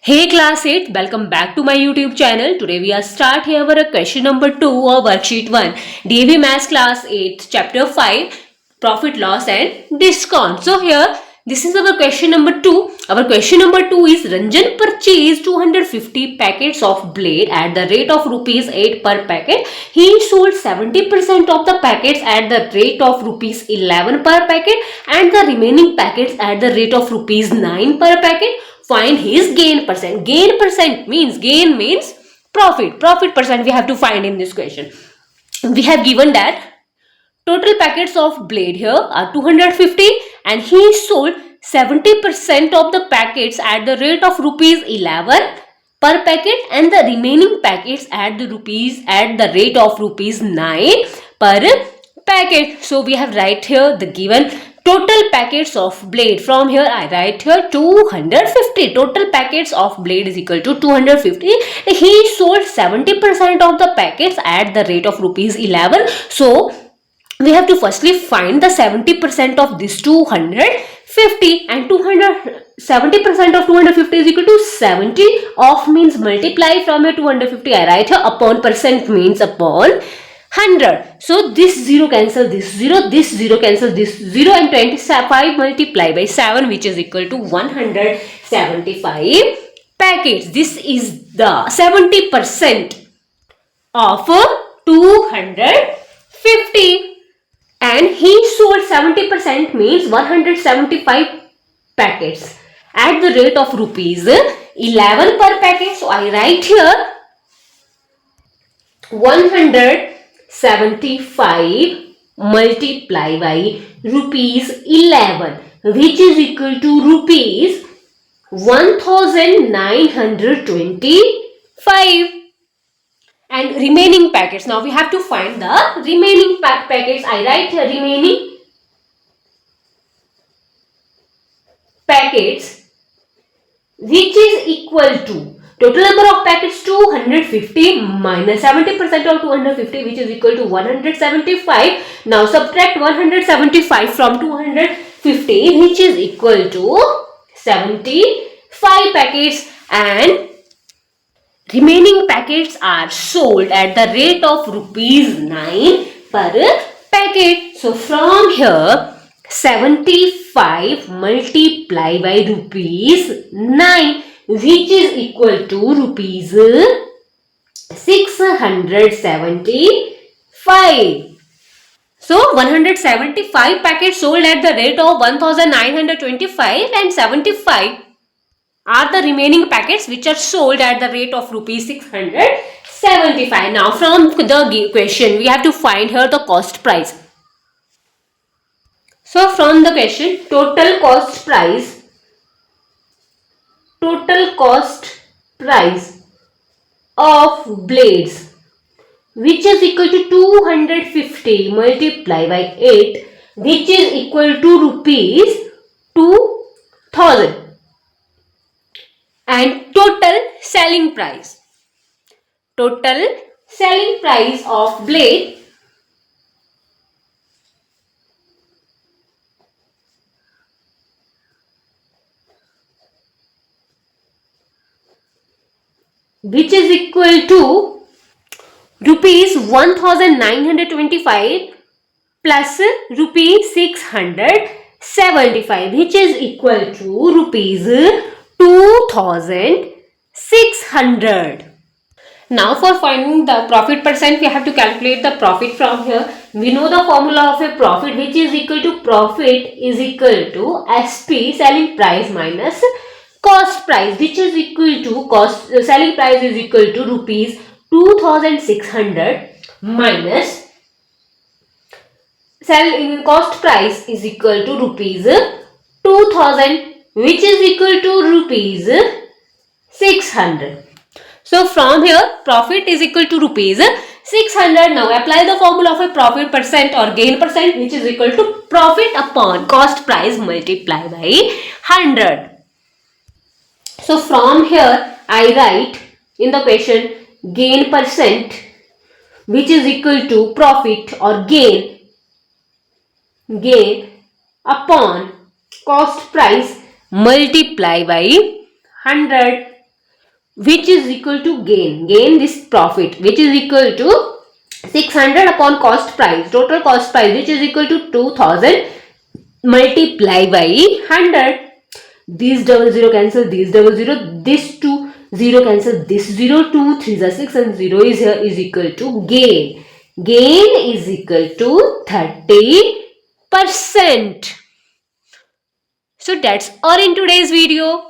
Hey class 8, welcome back to my YouTube channel. Today we are start here our question number 2 of worksheet 1. DAV Maths class 8 chapter 5 profit loss and discount. So here this is our question number 2. Our question number 2 is Ranjan purchased 250 packets of blade at the rate of rupees 8 per packet. He sold 70% of the packets at the rate of rupees 11 per packet and the remaining packets at the rate of rupees 9 per packet. Find his gain percent. Gain means profit. Profit percent we have to find in this question. We have given that total packets of blade here are 250 and he sold 70% of the packets at the rate of rupees 11 per packet and the remaining packets at the rate of rupees 9 per packet. So we have write here the given total packets of blade. From here I write here 250. Total packets of blade is equal to 250. He sold 70% of the packets at the rate of rupees 11. So we have to firstly find the 70% of this 250 and 70% of 250 is equal to 70 of means multiply from your 250. I write here upon percent means upon 100. So this 0 cancel this 0, this 0 cancel this 0 and 25 multiply by 7 which is equal to 175 packets. This is the 70% of 250. And he sold 70% means 175 packets at the rate of rupees 11 per packet. So I write here 175 multiply by rupees 11 which is equal to rupees 1925. And remaining packets. Now we have to find the remaining packets. I write here remaining packets which is equal to total number of packets 250 minus 70% of 250 which is equal to 175. Now subtract 175 from 250 which is equal to 75 packets and remaining packets are sold at the rate of rupees 9 per packet. So from here 75 multiply by rupees 9 which is equal to rupees 675. So 175 packets sold at the rate of 1925 and 75 are the remaining packets which are sold at the rate of rupees 675. Now from the question we have to find here the cost price. So from the question total cost price of blades which is equal to 250 multiply by 8 which is equal to rupees 2000. And total selling price of blade which is equal to rupees 1925 plus rupees 675 which is equal to rupees 2600. Now for finding the profit percent we have to calculate the profit. From here we know the formula of a profit which is equal to profit is equal to SP selling price minus cost price which is equal to selling price is equal to rupees 2600 minus cost price is equal to rupees 2000 which is equal to rupees 600. So from here profit is equal to rupees 600. Now apply the formula of a profit percent or gain percent which is equal to profit upon cost price multiplied by 100. So from here I write in the question gain percent which is equal to profit or gain upon cost price multiply by 100. which is equal to gain this profit, which is equal to 600 upon cost price, total cost price, which is equal to 2000 multiply by 100. These double zero cancel, these double zero, this 2 0 cancel, this 0, 2 3 are 6 and 0 is here, is equal to gain. Gain is equal to 30%. So that's all in today's video.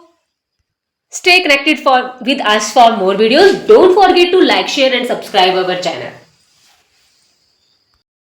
Stay connected with us for more videos. Don't forget to like, share and subscribe our channel.